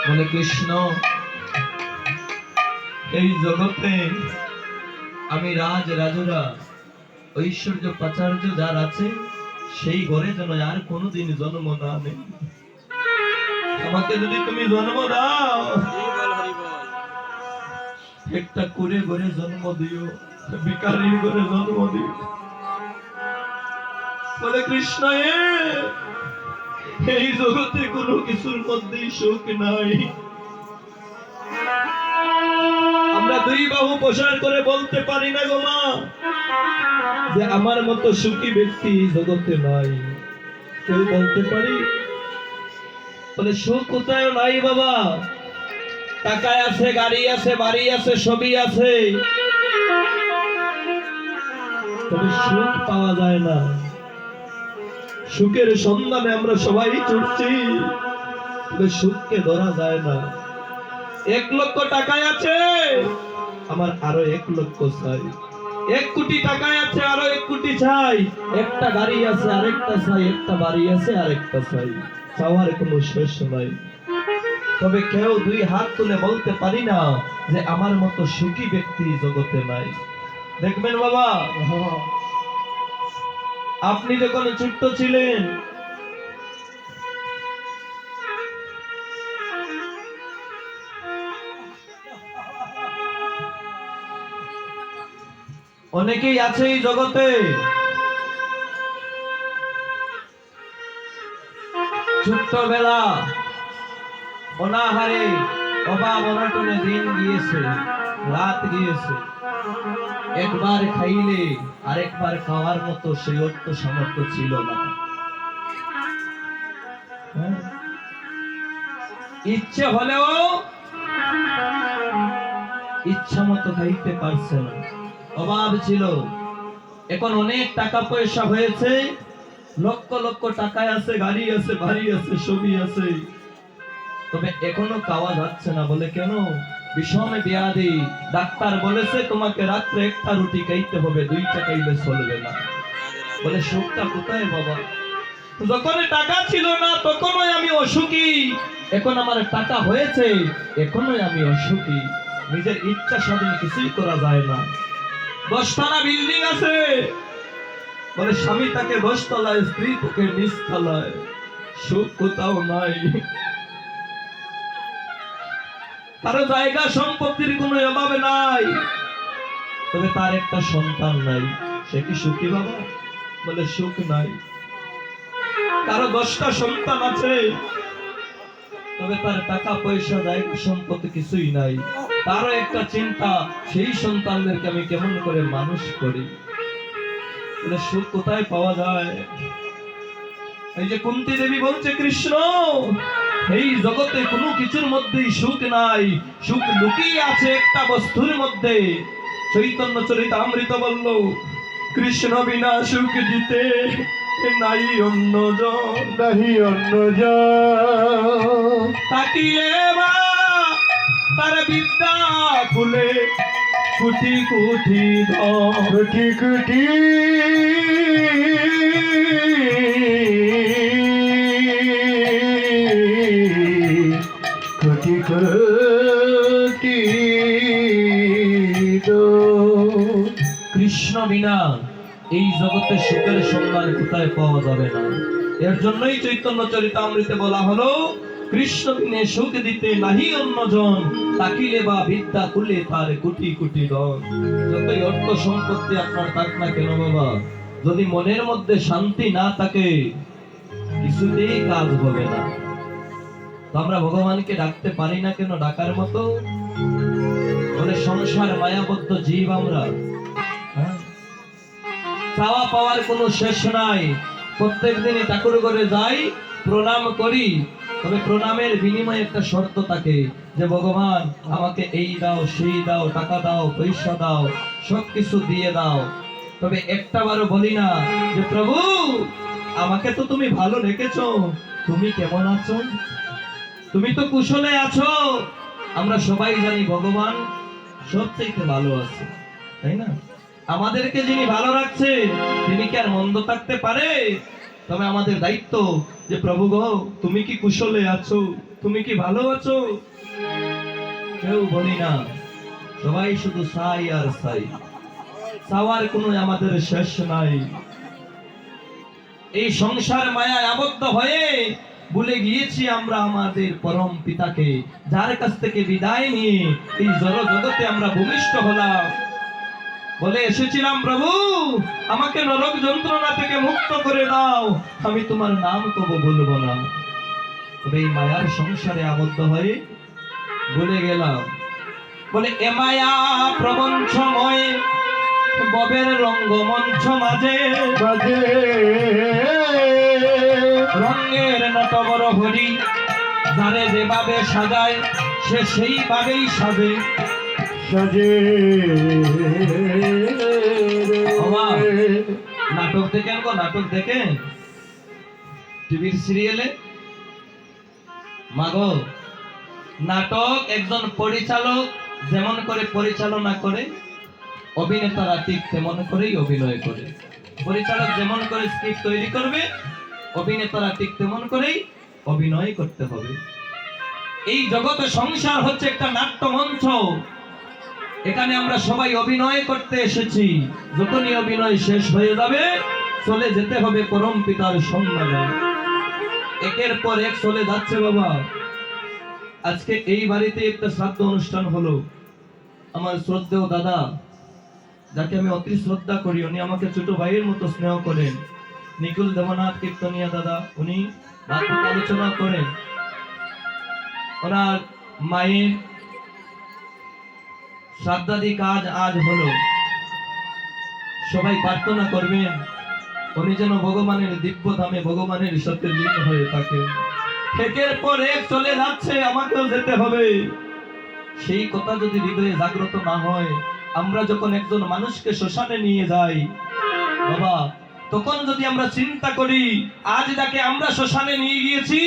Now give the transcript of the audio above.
বলে কৃষ্ণ, এই জগতে আমি রাজরা ঐশ্বর্য প্রাচার্য যার আছে সেই ঘরে যেন আর কোনোদিন জন্ম না নেই। আমাকে যদি তুমি জন্ম দাও, একটা কুড়ে ঘরে জন্ম দিও, ভিখারির ঘরে জন্ম দিও। বলে কৃষ্ণ, এই জগতে কোনো কিছুর মধ্যেই সুখ নাই। আমরা দুই বাহু প্রসার করে বলতে পারি না গো মা যে আমার মতো সুখী ব্যক্তি জগতে নাই। কেউ বলতে পারি? বলে সুখ কোথায় নাই বাবা। টাকায় আছে, গাড়ি আছে, বাড়ি আছে, সবই আছে, তবে সুখ পাওয়া যায় না। সুখের সন্ধানে আমরা সবাই ছুটছি, তবে সুখকে ধরা যায় না। 1 লক্ষ টাকায় আছে, আমার আরো 1 লক্ষ চাই। 1 কোটি টাকায় আছে, আরো 1 কোটি চাই। একটা গাড়ি আছে, আরেকটা চাই। একটা বাড়ি আছে, আরেকটা চাই। চাওয়ার কোনো শেষ নাই। তবে কেউ 2 হাত তুলে বলতে পারি না যে আমার মতো সুখী ব্যক্তি জগতে নাই। দেখবেন বাবা, আপনি যখন ছোট্ট ছিলেন, অনেকেই আছে এই জগতে ছোট্টবেলা অনাহারে অভাব অনটনে দিন গিয়েছে, রাত গিয়েছে। একবার খাইলে আরেকবার খাওয়ার মতো সেই অর্থ সামর্থ্য ছিল না। ইচ্ছে হলেও ইচ্ছা মতো খাইতে পারছে না, অভাব ছিল। এখন অনেক টাকা পয়সা হয়েছে, লক্ষ লক্ষ টাকায় আছে, গাড়ি আছে, বাড়ি আছে, সবই আছে, তবে এখনো খাওয়া যাচ্ছে না। বলে কেন? বিষমে ব্যাধি। ডাক্তার বলেছে তোমাকে রাত্রে 1টা রুটি খাইতে হবে, 2টা খাইলে চলবে না। বলে সুখটা কোথায় বাবা? যখন টাকা ছিল না তখনই আমি অসুখী, এখন আমার টাকা হয়েছে এখনই আমি অসুখী। নিজের ইচ্ছা স্বাধীন কিছুই করা যায় না। 10 তলা বিল্ডিং আছে, বলে স্বামী তাকে 10 তলায়, স্ত্রী তাকে 20 তলায়। সুখ কোথাও নাই। তার জায়গা সম্পত্তির কোনো অভাব নাই, তবে তার একটা সন্তান নাই। সে কি সুখী বাবা? বলে সুখ নাই। কারো 10টা সন্তান আছে, তবে তার টাকা পয়সা, জায়গা সম্পত্তি কিছুই নাই। তারও একটা চিন্তা, সেই সন্তানদেরকে আমি কেমন করে মানুষ করি। বলে সুখ কোথায় পাওয়া যায়? এই যে কুন্তী দেবী বলছে, কৃষ্ণ, এই জগতে কোনো কিছুর মধ্যেই সুখ নাই, সুখ লুকিয়ে আছে একটা বস্তুর মধ্যে। চৈতন্য চরিতামৃত বলল, কৃষ্ণ বিনা সুখ দিতে নাই অন্য জন, নাহি অন্য জন। তাকিলে বা তার বিদ্যা খুলে কোটি কোটি ধন, কোটি কোটি কোটি কোটি কৃষ্ণ বিনা এই জগতে সুখের সন্ধান কোথায় পাওয়া যাবে না। এর জন্যই চৈতন্য চরিতামৃতে বলা হলো, কৃষ্ণ বিনে সুখ দিতে নাহি অন্য জন, তাকিলে বা বিদ্যা কুলে তার কোটি কোটি ধন। যতই অর্থ সম্পত্তি আপনার থাক না কেন বাবা, যদি মনের মধ্যে শান্তি না থাকে কিছুতেই কাজ হবে না। তো আমরা ভগবানকে ডাকতে পারি না কেন ডাকার মতো? বলে সংসার মায়াবদ্ধ জীব আমরা। চাওয়া পাওয়ার কোনো শেষ নাই। প্রত্যেক দিনই ঠাকুর ঘরে যাই, প্রণাম করি, তবে প্রণামের বিনিময়ে একটা শর্ত থাকে যে ভগবান আমাকে এই দাও, সেই দাও, টাকা দাও, পয়সা দাও, সবকিছু দিয়ে দাও। তবে একটাবারও বলি না যে প্রভু আমাকে তো তুমি ভালো রেখেছো, তুমি কেমন আছো? তুমি তো কুশলে আছো। আমরা সবাই জানি ভগবান সবচেয়ে ভালো আছে, তাই না? আমাদেরকে যিনি ভালো রাখছে তিনি কি আর মন্দ থাকতে পারে? তবে আমাদের দায়িত্ব যে প্রভু গো, তুমি কি কুশলে আছো, তুমি কি ভালো আছো? কেউ বলি না, সবাই শুধু চাই আর চাই, চাওয়ার কোনো আমাদের শেষ নাই। এই সংসার মায়ায় আবদ্ধ হয়ে ভুলে গিয়েছি আমরা আমাদের পরম পিতাকে, যার কাছ থেকে বিদায় নিয়ে এই জড় জগতে আমরা ভূমিষ্ঠ হলাম। বলে এসেছিলাম, প্রভু আমাকে নরক যন্ত্রণা থেকে মুক্ত করে দাও, আমি তোমার নাম কবো বলবো না। তবে এই মায়ার সংসারে আবদ্ধ হয়ে ভুলে গেলাম। বলে এ মায়া প্রবঞ্চময় ববের রঙ্গমঞ্চ মাঝে বাজে রঙের নটবর হরি, যারে যেভাবে সাজায় সে সেইভাবেই সাজে। সাজে বাবা, নাটক দেখেন গো, নাটক দেখেন টিভির সিরিয়ালে। মাগো, নাটক একজন পরিচালক যেমন করে পরিচালনা করে, অভিনেতারা ঠিক তেমন করেই অভিনয় করে। পরিচালক যেমন করে স্ক্রিপ্ট তৈরি করবে, অভিনেতারা ঠিক তেমন করেই অভিনয় করতে হবে। এই জগতে সংসার হচ্ছে একটা নাট্যমঞ্চ, এখানে আমরা সবাই অভিনয় করতে এসেছি। যখনই অভিনয় শেষ হয়ে যাবে, চলে যেতে হবে পরম পিতার সন্ধানে। একের পর এক চলে যাচ্ছে বাবা। আজকে এই বাড়িতে একটা শ্রাদ্ধ অনুষ্ঠান হলো। আমার শ্রদ্ধেয় দাদা, যাকে আমি অতি শ্রদ্ধা করি, উনি আমাকে ছোট ভাইয়ের মতো স্নেহ করেন, নিকুল দেবনাথ কীর্তনিয়া দাদা, উনি ভাগবত আলোচনা করেন। ওনার মায়ের শ্রাদ্ধাদি কাজ আজ হলো। সবাই প্রার্থনা করবেন উনি যেন ভগবানের দিব্য ধামে ভগবানের সাথে লীন হয়ে থাকে। একের পর এক চলে যাচ্ছে, আমাকেও যেতে হবে। সেই কথা যদি হৃদয়ে জাগ্রত না হয়, আমরা যখন একজন মানুষকে শ্মশানে নিয়ে যাই বাবা, তখন যদি আমরা চিন্তা করি আজ যাকে আমরা শ্মশানে নিয়ে গিয়েছি